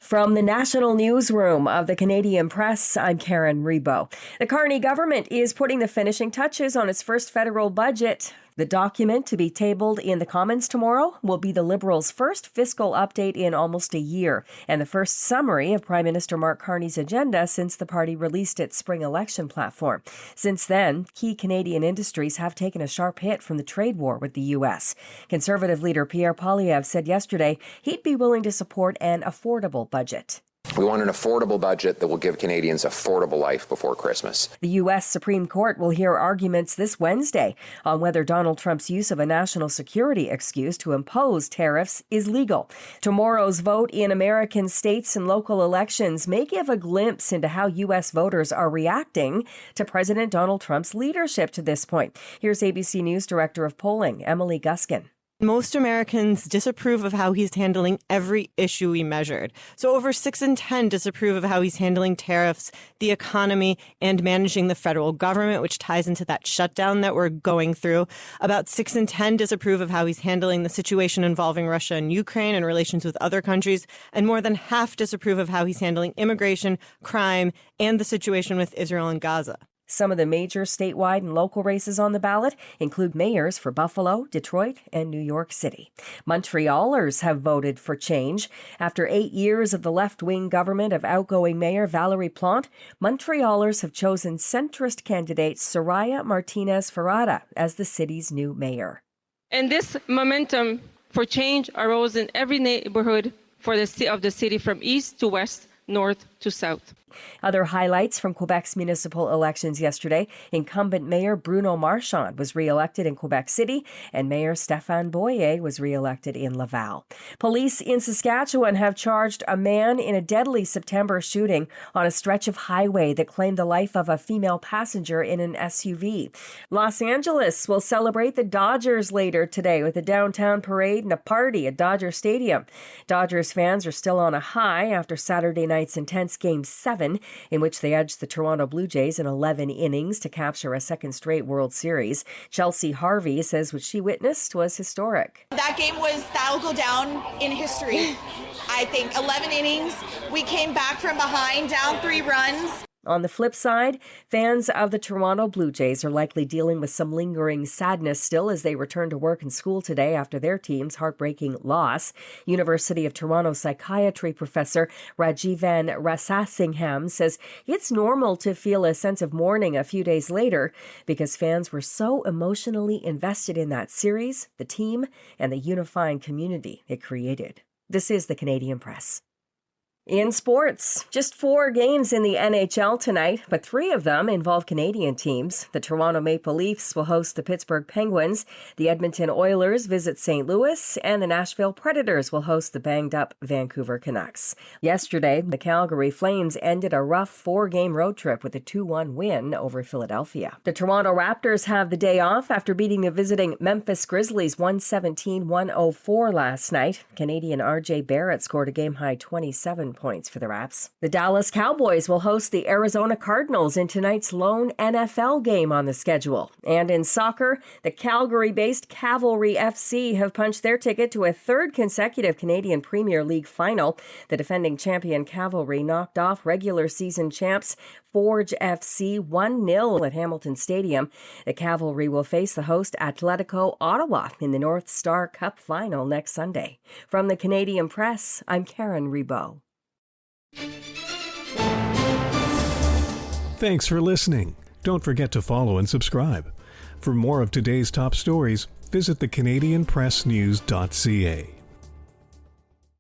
From the National Newsroom of the Canadian Press, I'm Karen Rebo. The Carney government is putting the finishing touches on its first federal budget. The document to be tabled in the Commons tomorrow will be the Liberals' first fiscal update in almost a year and the first summary of Prime Minister Mark Carney's agenda since the party released its spring election platform. Since then, key Canadian industries have taken a sharp hit from the trade war with the U.S. Conservative leader Pierre Poilievre said yesterday he'd be willing to support an affordable budget. We want an affordable budget that will give Canadians affordable life before Christmas. The U.S. Supreme Court will hear arguments this Wednesday on whether Donald Trump's use of a national security excuse to impose tariffs is legal. Tomorrow's vote in American states and local elections may give a glimpse into how U.S. voters are reacting to President Donald Trump's leadership to this point. Here's ABC News Director of Polling, Emily Guskin. Most Americans disapprove of how he's handling every issue we measured. So over 6 in 10 disapprove of how he's handling tariffs, the economy, and managing the federal government, which ties into that shutdown that we're going through. About 6 in 10 disapprove of how he's handling the situation involving Russia and Ukraine and relations with other countries. And more than half disapprove of how he's handling immigration, crime, and the situation with Israel and Gaza. Some of the major statewide and local races on the ballot include mayors for Buffalo, Detroit, and New York City. Montrealers have voted for change. After 8 years of the left-wing government of outgoing Mayor Valérie Plante, Montrealers have chosen centrist candidate Soraya Martinez-Ferrada as the city's new mayor. And this momentum for change arose in every neighborhood of the city from east to west, north to south. Other highlights from Quebec's municipal elections yesterday. Incumbent Mayor Bruno Marchand was re-elected in Quebec City, and Mayor Stéphane Boyer was re-elected in Laval. Police in Saskatchewan have charged a man in a deadly September shooting on a stretch of highway that claimed the life of a female passenger in an SUV. Los Angeles will celebrate the Dodgers later today with a downtown parade and a party at Dodger Stadium. Dodgers fans are still on a high after Saturday night's intense Game 7, in which they edged the Toronto Blue Jays in 11 innings to capture a second straight World Series. Chelsea Harvey says what she witnessed was historic. That'll go down in history. I think 11 innings, we came back from behind, down 3 runs. On the flip side, fans of the Toronto Blue Jays are likely dealing with some lingering sadness still as they return to work and school today after their team's heartbreaking loss. University of Toronto psychiatry professor Rajivan Rasasingham says it's normal to feel a sense of mourning a few days later because fans were so emotionally invested in that series, the team, and the unifying community it created. This is the Canadian Press. In sports, just 4 games in the NHL tonight, but 3 of them involve Canadian teams. The Toronto Maple Leafs will host the Pittsburgh Penguins, the Edmonton Oilers visit St. Louis, and the Nashville Predators will host the banged-up Vancouver Canucks. Yesterday, the Calgary Flames ended a rough 4-game road trip with a 2-1 win over Philadelphia. The Toronto Raptors have the day off after beating the visiting Memphis Grizzlies 117-104 last night. Canadian R.J. Barrett scored a game-high 27 points for the Raps. The Dallas Cowboys will host the Arizona Cardinals in tonight's lone NFL game on the schedule. And in soccer, the Calgary-based Cavalry FC have punched their ticket to a 3rd consecutive Canadian Premier League final. The defending champion Cavalry knocked off regular season champs Forge FC 1-0 at Hamilton Stadium. The Cavalry will face the host Atletico Ottawa in the North Star Cup final next Sunday. From the Canadian Press, I'm Karen Rebo. Thanks for listening. Don't forget to follow and subscribe. For more of today's top stories, visit thecanadianpressnews.ca.